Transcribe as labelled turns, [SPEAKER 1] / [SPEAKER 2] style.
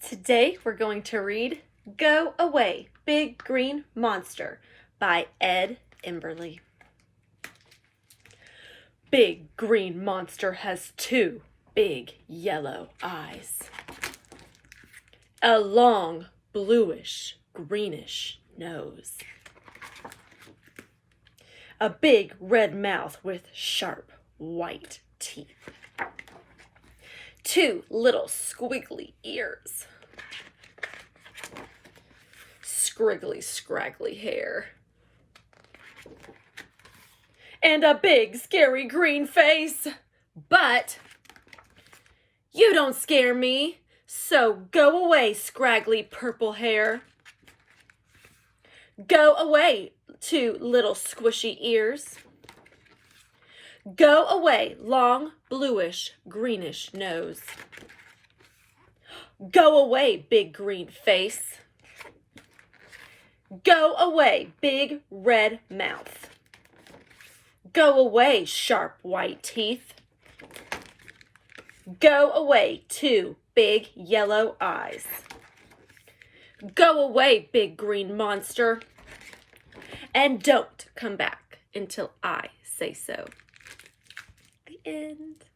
[SPEAKER 1] Today we're going to read Go Away, Big Green Monster by Ed Emberley. Big green monster has two big yellow eyes, a long bluish greenish nose, a big red mouth with sharp white teeth, two little squiggly ears, scriggly scraggly hair, and a big scary green face. But you don't scare me, so go away, scraggly purple hair. Go away, two little squishy ears. Go away, long bluish greenish nose. Go away, big green face. Go away, big red mouth. Go away, sharp white teeth. Go away, two big yellow eyes. Go away, big green monster. And don't come back until I say so. The end.